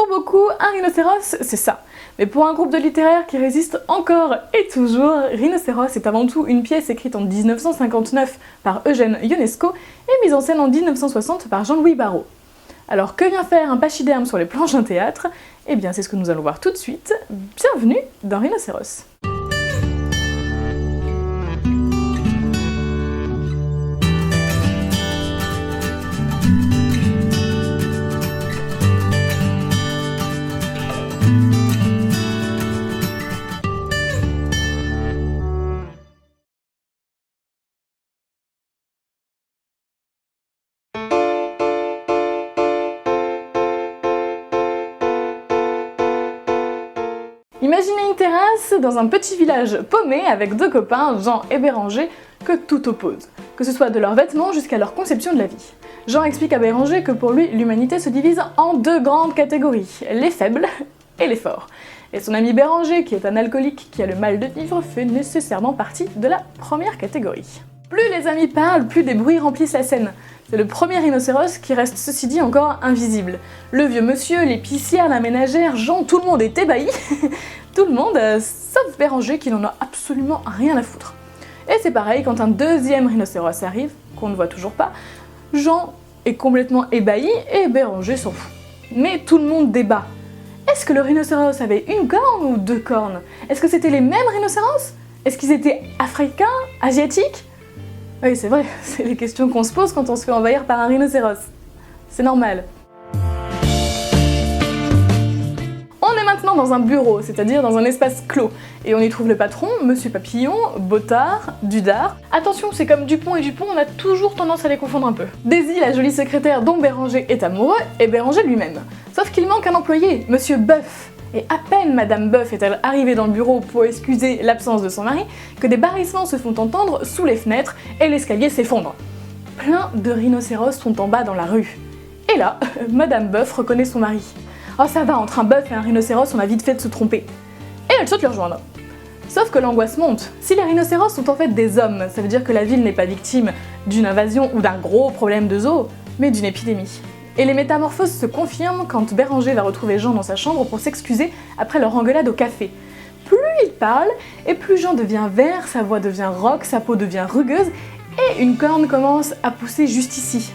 Pour beaucoup, un rhinocéros, c'est ça. Mais pour un groupe de littéraires qui résiste encore et toujours, Rhinocéros est avant tout une pièce écrite en 1959 par Eugène Ionesco et mise en scène en 1960 par Jean-Louis Barrault. Alors que vient faire un pachyderme sur les planches d'un théâtre? Eh bien c'est ce que nous allons voir tout de suite. Bienvenue dans Rhinocéros. Imaginez une terrasse dans un petit village paumé avec deux copains, Jean et Béranger, que tout oppose, que ce soit de leurs vêtements jusqu'à leur conception de la vie. Jean explique à Béranger que pour lui, l'humanité se divise en deux grandes catégories, les faibles et les forts. Et son ami Béranger, qui est un alcoolique qui a le mal de vivre, fait nécessairement partie de la première catégorie. Plus les amis parlent, plus des bruits remplissent la scène. C'est le premier rhinocéros qui reste ceci dit encore invisible. Le vieux monsieur, l'épicière, la ménagère, Jean, tout le monde est ébahi. Tout le monde, sauf Béranger qui n'en a absolument rien à foutre. Et c'est pareil quand un deuxième rhinocéros arrive, qu'on ne voit toujours pas, Jean est complètement ébahi et Béranger s'en fout. Mais tout le monde débat. Est-ce que le rhinocéros avait une corne ou deux cornes? Est-ce que c'était les mêmes rhinocéros? Est-ce qu'ils étaient africains? Asiatiques? Oui, c'est vrai, c'est les questions qu'on se pose quand on se fait envahir par un rhinocéros. C'est normal. On est maintenant dans un bureau, c'est-à-dire dans un espace clos, et on y trouve le patron, Monsieur Papillon, Bottard, Dudard. Attention, c'est comme Dupont et Dupont, on a toujours tendance à les confondre un peu. Daisy, la jolie secrétaire dont Béranger est amoureux, et Béranger lui-même. Sauf qu'il manque un employé, Monsieur Boeuf. Et à peine Madame Boeuf est-elle arrivée dans le bureau pour excuser l'absence de son mari, que des barrissements se font entendre sous les fenêtres et l'escalier s'effondre. Plein de rhinocéros sont en bas dans la rue. Et là, Madame Boeuf reconnaît son mari. Oh ça va, entre un bœuf et un rhinocéros, on a vite fait de se tromper. Et elle saute le rejoindre. Sauf que l'angoisse monte. Si les rhinocéros sont en fait des hommes, ça veut dire que la ville n'est pas victime d'une invasion ou d'un gros problème de zoo, mais d'une épidémie. Et les métamorphoses se confirment quand Béranger va retrouver Jean dans sa chambre pour s'excuser après leur engueulade au café. Plus il parle, et plus Jean devient vert, sa voix devient rauque, sa peau devient rugueuse, et une corne commence à pousser juste ici.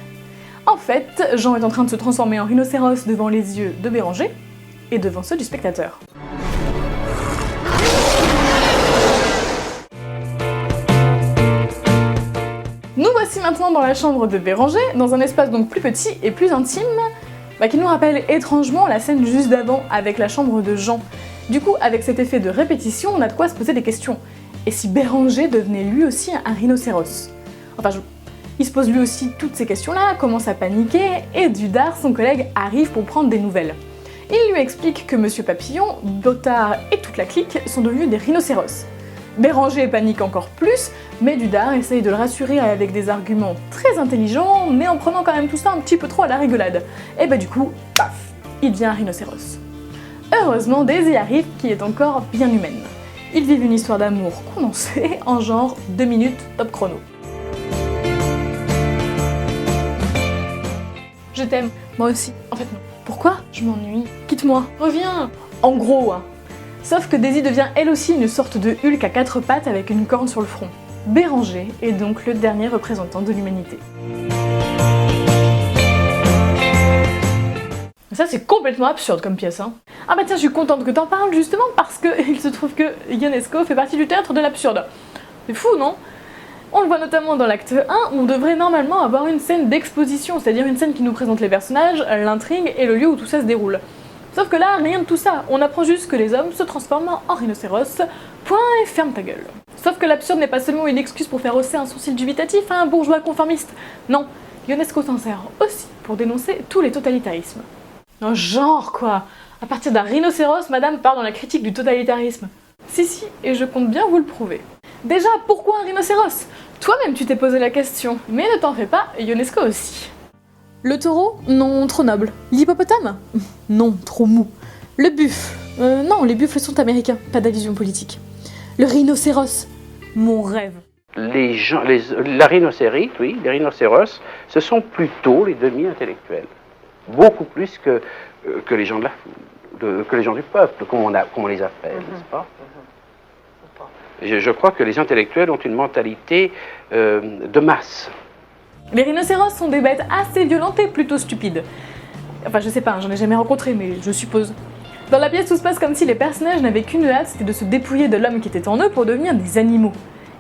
En fait, Jean est en train de se transformer en rhinocéros devant les yeux de Béranger, et devant ceux du spectateur. Nous voici maintenant dans la chambre de Béranger, dans un espace donc plus petit et plus intime, qui nous rappelle étrangement la scène juste d'avant avec la chambre de Jean. Du coup, avec cet effet de répétition, on a de quoi se poser des questions. Et si Béranger devenait lui aussi un rhinocéros? Il se pose lui aussi toutes ces questions-là, commence à paniquer, et Dudard, son collègue, arrive pour prendre des nouvelles. Il lui explique que Monsieur Papillon, Bottard et toute la clique sont devenus des rhinocéros. Béranger panique encore plus, mais Dudard essaye de le rassurer avec des arguments très intelligents, mais en prenant quand même tout ça un petit peu trop à la rigolade. Et du coup, paf, il devient un rhinocéros. Heureusement, Daisy arrive, qui est encore bien humaine. Ils vivent une histoire d'amour condensée en genre 2 minutes top chrono. Je t'aime, moi aussi. En fait non. Pourquoi? Je m'ennuie. Quitte-moi, reviens. En gros, hein. Sauf que Daisy devient elle aussi une sorte de Hulk à 4 pattes avec une corne sur le front. Béranger est donc le dernier représentant de l'humanité. Ça c'est complètement absurde comme pièce, hein. Ah tiens, je suis contente que t'en parles justement parce que il se trouve que Ionesco fait partie du théâtre de l'absurde. C'est fou, non? On le voit notamment dans l'acte 1 où on devrait normalement avoir une scène d'exposition, c'est-à-dire une scène qui nous présente les personnages, l'intrigue et le lieu où tout ça se déroule. Sauf que là, rien de tout ça, on apprend juste que les hommes se transforment en rhinocéros, point et ferme ta gueule. Sauf que l'absurde n'est pas seulement une excuse pour faire hausser un sourcil dubitatif à un bourgeois conformiste, non, Ionesco s'en sert aussi pour dénoncer tous les totalitarismes. Non, genre quoi. À partir d'un rhinocéros, madame part dans la critique du totalitarisme. Si, et je compte bien vous le prouver. Déjà, pourquoi un rhinocéros? Toi-même tu t'es posé la question, mais ne t'en fais pas, Ionesco aussi. Le taureau? Non, trop noble. L'hippopotame? Non, trop mou. Le buffle? Non, les buffles sont américains, pas d'allusion politique. Le rhinocéros? Mon rêve. La rhinocérite, oui, les rhinocéros, ce sont plutôt les demi-intellectuels. Beaucoup plus que les gens que les gens du peuple, comme on les appelle, n'est-ce pas? Je crois que les intellectuels ont une mentalité de masse. Les rhinocéros sont des bêtes assez violentes et plutôt stupides. Enfin, je sais pas, j'en ai jamais rencontré, mais je suppose. Dans la pièce, tout se passe comme si les personnages n'avaient qu'une hâte, c'était de se dépouiller de l'homme qui était en eux pour devenir des animaux.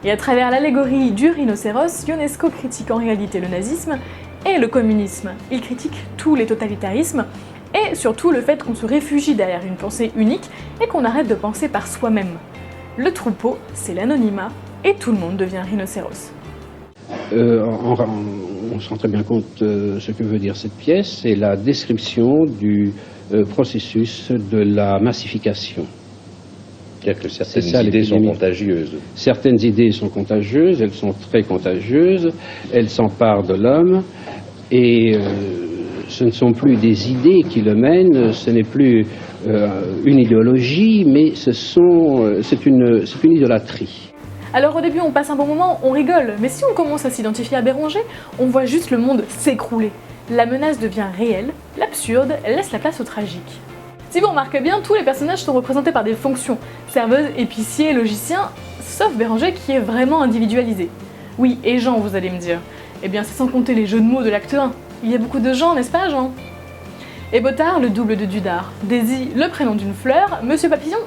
Et à travers l'allégorie du rhinocéros, Ionesco critique en réalité le nazisme et le communisme. Il critique tous les totalitarismes, et surtout le fait qu'on se réfugie derrière une pensée unique et qu'on arrête de penser par soi-même. Le troupeau, c'est l'anonymat, et tout le monde devient rhinocéros. On se rend très bien compte de ce que veut dire cette pièce, c'est la description du processus de la massification. C'est-à-dire que certaines idées sont contagieuses. Certaines idées sont contagieuses, elles sont très contagieuses, elles s'emparent de l'homme, et ce ne sont plus des idées qui le mènent, ce n'est plus une idéologie, mais c'est une idolâtrie. Alors au début on passe un bon moment, on rigole, mais si on commence à s'identifier à Béranger, on voit juste le monde s'écrouler. La menace devient réelle, l'absurde laisse la place au tragique. Si vous remarquez bien, tous les personnages sont représentés par des fonctions, serveuse, épicier, logicien, sauf Béranger qui est vraiment individualisé. Oui, et Jean, vous allez me dire. Eh bien c'est sans compter les jeux de mots de l'acte 1. Il y a beaucoup de Jean, n'est-ce pas Jean? Et Bottard, le double de Dudard. Daisy, le prénom d'une fleur. Monsieur Papillon,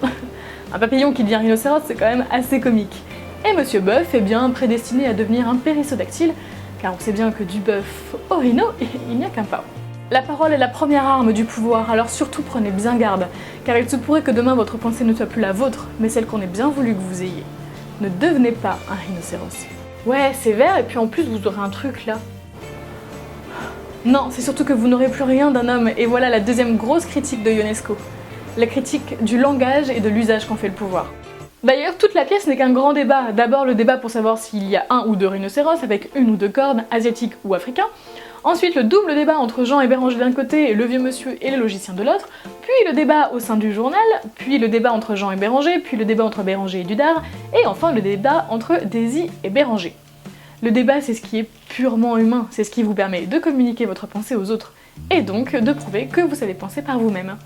un papillon qui devient rhinocéros, c'est quand même assez comique. Et Monsieur Bœuf est bien prédestiné à devenir un périssodactyle, car on sait bien que du bœuf au rhino, il n'y a qu'un pas. La parole est la première arme du pouvoir, alors surtout prenez bien garde, car il se pourrait que demain votre pensée ne soit plus la vôtre, mais celle qu'on ait bien voulu que vous ayez. Ne devenez pas un rhinocéros. Ouais, c'est vert, et puis en plus vous aurez un truc là. Non, c'est surtout que vous n'aurez plus rien d'un homme, et voilà la deuxième grosse critique de Ionesco. La critique du langage et de l'usage qu'en fait le pouvoir. D'ailleurs, toute la pièce n'est qu'un grand débat. D'abord le débat pour savoir s'il y a un ou deux rhinocéros avec une ou deux cornes, asiatiques ou africains. Ensuite le double débat entre Jean et Béranger d'un côté et le vieux monsieur et le logicien de l'autre. Puis le débat au sein du journal, puis le débat entre Jean et Béranger, puis le débat entre Béranger et Dudard, et enfin le débat entre Daisy et Béranger. Le débat, c'est ce qui est purement humain, c'est ce qui vous permet de communiquer votre pensée aux autres, et donc de prouver que vous savez penser par vous-même.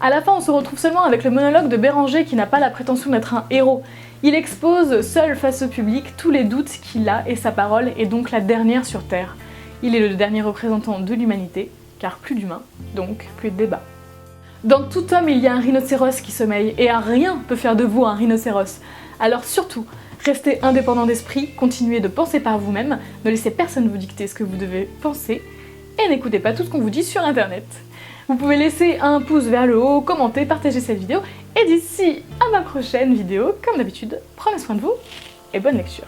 À la fin, on se retrouve seulement avec le monologue de Béranger qui n'a pas la prétention d'être un héros. Il expose, seul face au public, tous les doutes qu'il a et sa parole est donc la dernière sur Terre. Il est le dernier représentant de l'humanité, car plus d'humains, donc plus de débat. Dans tout homme, il y a un rhinocéros qui sommeille, et rien peut faire de vous un rhinocéros. Alors surtout, restez indépendant d'esprit, continuez de penser par vous-même, ne laissez personne vous dicter ce que vous devez penser, et n'écoutez pas tout ce qu'on vous dit sur internet. Vous pouvez laisser un pouce vers le haut, commenter, partager cette vidéo, et d'ici à ma prochaine vidéo, comme d'habitude, prenez soin de vous, et bonne lecture.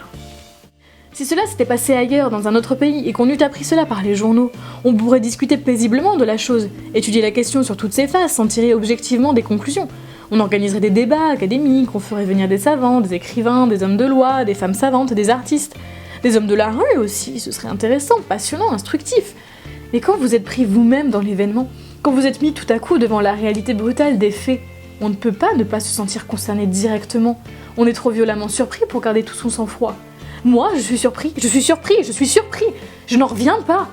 Si cela s'était passé ailleurs, dans un autre pays, et qu'on eût appris cela par les journaux, on pourrait discuter paisiblement de la chose, étudier la question sur toutes ses faces, en tirer objectivement des conclusions. On organiserait des débats académiques, on ferait venir des savants, des écrivains, des hommes de loi, des femmes savantes, des artistes, des hommes de la rue aussi, ce serait intéressant, passionnant, instructif. Mais quand vous êtes pris vous-même dans l'événement, quand vous êtes mis tout à coup devant la réalité brutale des faits, on ne peut pas ne pas se sentir concerné directement. On est trop violemment surpris pour garder tout son sang-froid. Moi, je suis surpris, je n'en reviens pas.